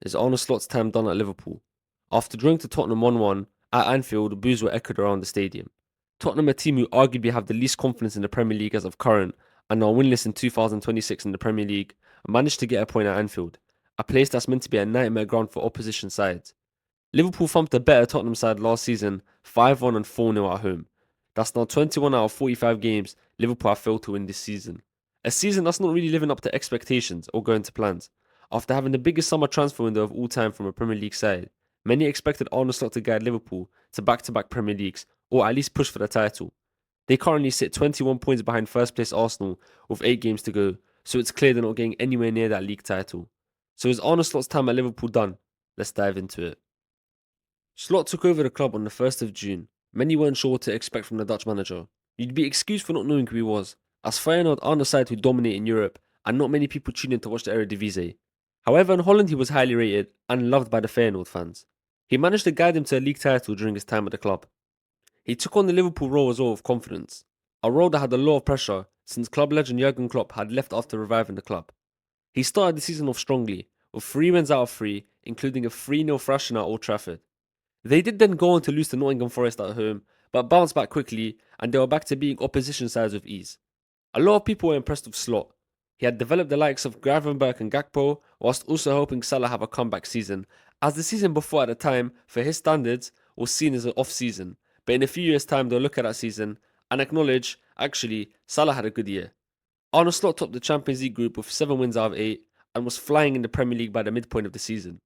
Is Arne Slot's time done at Liverpool? After drawing to Tottenham 1-1 at Anfield, boos were echoed around the stadium. Tottenham, a team who arguably have the least confidence in the Premier League as of current and are winless in 2026 in the Premier League, managed to get a point at Anfield, a place that's meant to be a nightmare ground for opposition sides. Liverpool thumped a better Tottenham side last season 5-1 and 4-0 at home. That's now 21 out of 45 games Liverpool have failed to win this season. A season that's not really living up to expectations or going to plans. After having the biggest summer transfer window of all time from a Premier League side, many expected Arne Slot to guide Liverpool to back-to-back Premier Leagues or at least push for the title. They currently sit 21 points behind first place Arsenal with 8 games to go, so it's clear they're not getting anywhere near that league title. So is Arne Slot's time at Liverpool done? Let's dive into it. Slot took over the club on the 1st of June. Many weren't sure what to expect from the Dutch manager. You'd be excused for not knowing who he was, as Feyenoord aren't a side who dominate in Europe, and not many people tune in to watch the Eredivisie. However, in Holland he was highly rated and loved by the Feyenoord fans. He managed to guide them to a league title during his time at the club. He took on the Liverpool role as well with confidence, a role that had a lot of pressure since club legend Jurgen Klopp had left after reviving the club. He started the season off strongly, with 3 wins out of 3, including a 3-0 thrashing at Old Trafford. They did then go on to lose to Nottingham Forest at home, but bounced back quickly and they were back to being opposition sides with ease. A lot of people were impressed with Slot. He had developed the likes of Gravenberch and Gakpo, whilst also helping Salah have a comeback season, as the season before at the time, for his standards, was seen as an off-season. But in a few years' time, they'll look at that season and acknowledge, actually, Salah had a good year. Arne Slot topped the Champions League group with 7 wins out of 8 and was flying in the Premier League by the midpoint of the season.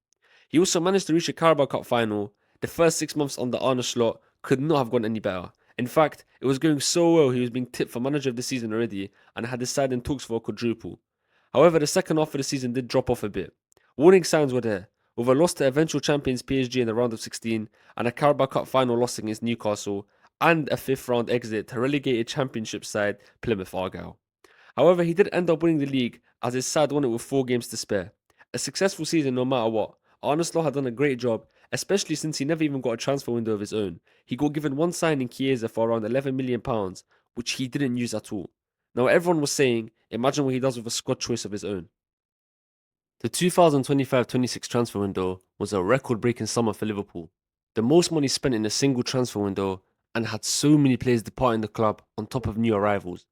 He also managed to reach a Carabao Cup final. The first 6 months under Arne Slot could not have gone any better. In fact, it was going so well he was being tipped for manager of the season already and had his side in talks for a quadruple. However, the second half of the season did drop off a bit. Warning signs were there, with a loss to eventual champions PSG in the round of 16 and a Carabao Cup final loss against Newcastle and a 5th round exit to relegated championship side Plymouth Argyle. However, he did end up winning the league as his side won it with 4 games to spare. A successful season no matter what. Arne Slot had done a great job, especially since he never even got a transfer window of his own. He got given one signing Chiesa for around £11 million, which he didn't use at all. Now everyone was saying, imagine what he does with a squad choice of his own. The 2025-26 transfer window was a record-breaking summer for Liverpool. The most money spent in a single transfer window and had so many players departing the club on top of new arrivals.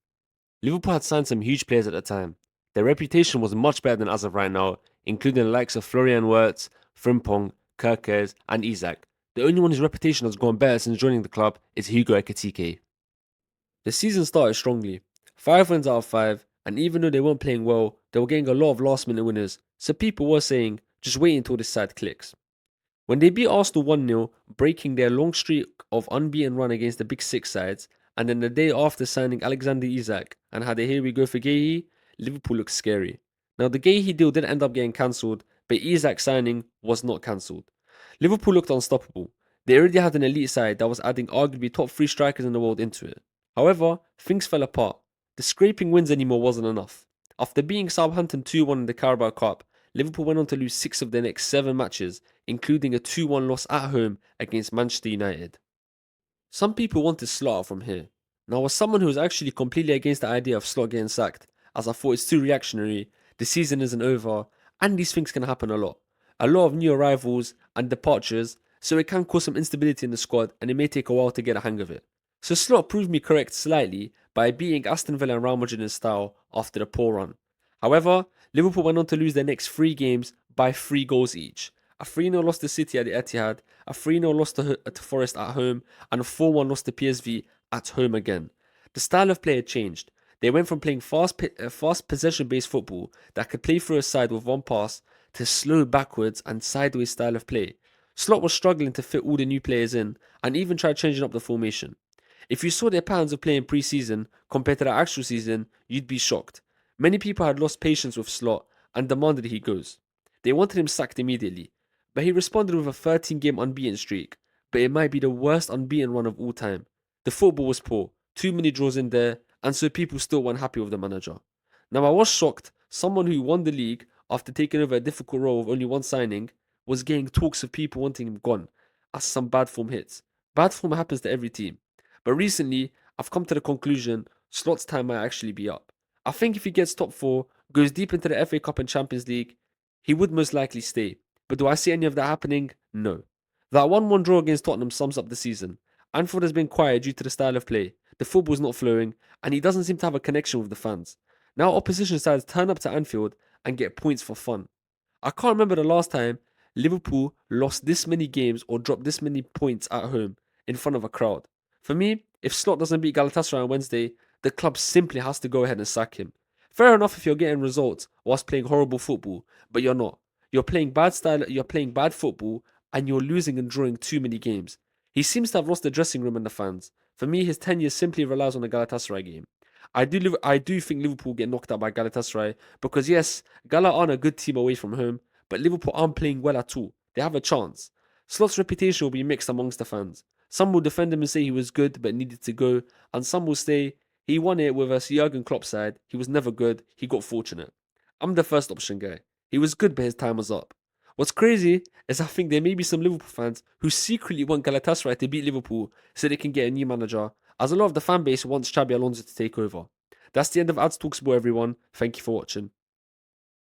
Liverpool had signed some huge players at the time. Their reputation was much better than as of right now, including the likes of Florian Wirtz, Frimpong, Kerkez, and Isak. The only one whose reputation has gone better since joining the club is Hugo Ekitike. The season started strongly. 5 wins out of 5, and even though they weren't playing well, they were getting a lot of last minute winners, so people were saying, just wait until this side clicks. When they beat Arsenal 1-0, breaking their long streak of unbeaten run against the Big Six sides, and then the day after signing Alexander Isak and had a here we go for Guehi, Liverpool looked scary. Now the Guehi deal did end up getting cancelled, but Isak signing was not cancelled. Liverpool looked unstoppable. They already had an elite side that was adding arguably top 3 strikers in the world into it. However, things fell apart. The scraping wins anymore wasn't enough. After beating Southampton 2-1 in the Carabao Cup, Liverpool went on to lose 6 of their next 7 matches, including a 2-1 loss at home against Manchester United. Some people wanted Slot out from here. Now, as someone who was actually completely against the idea of Slot getting sacked, as I thought it's too reactionary, the season isn't over, and these things can happen a lot. A lot of new arrivals and departures, so it can cause some instability in the squad and it may take a while to get a hang of it. So Slot proved me correct slightly by beating Aston Villa and Real Madrid in style after the poor run. However, Liverpool went on to lose their next 3 games by 3 goals each. A 3-0 loss to City at the Etihad, a 3-0 loss to Forest at home, and a 4-1 loss to PSV at home again. The style of play had changed. They went from playing fast possession-based football that could play through a side with one pass to slow backwards and sideways style of play. Slot was struggling to fit all the new players in and even tried changing up the formation. If you saw their patterns of play in pre-season compared to the actual season, you'd be shocked. Many people had lost patience with Slot and demanded he goes. They wanted him sacked immediately, but he responded with a 13-game unbeaten streak, but it might be the worst unbeaten run of all time. The football was poor, too many draws in there, and so people still weren't happy with the manager. Now I was shocked, someone who won the league after taking over a difficult role with only one signing was getting talks of people wanting him gone, as some bad form hits. Bad form happens to every team. But recently, I've come to the conclusion Slot's time might actually be up. I think if he gets top 4, goes deep into the FA Cup and Champions League, he would most likely stay. But do I see any of that happening? No. That 1-1 draw against Tottenham sums up the season. Anfield has been quiet due to the style of play, the football's not flowing, and he doesn't seem to have a connection with the fans. Now opposition sides turn up to Anfield and get points for fun. I can't remember the last time Liverpool lost this many games or dropped this many points at home in front of a crowd. For me, if Slot doesn't beat Galatasaray on Wednesday, the club simply has to go ahead and sack him. Fair enough if you're getting results whilst playing horrible football, but you're not. You're playing bad style, you're playing bad football, and you're losing and drawing too many games. He seems to have lost the dressing room and the fans. For me, his tenure simply relies on the Galatasaray game. I do think Liverpool get knocked out by Galatasaray because yes, Gala aren't a good team away from home, but Liverpool aren't playing well at all. They have a chance. Slot's reputation will be mixed amongst the fans. Some will defend him and say he was good but needed to go, and some will say he won it with a Jurgen Klopp side. He was never good. He got fortunate. I'm the first option guy. He was good, but his time was up. What's crazy is I think there may be some Liverpool fans who secretly want Galatasaray to beat Liverpool so they can get a new manager, as a lot of the fan base wants Xabi Alonso to take over. That's the end of Ads Talk Sport, everyone. Thank you for watching.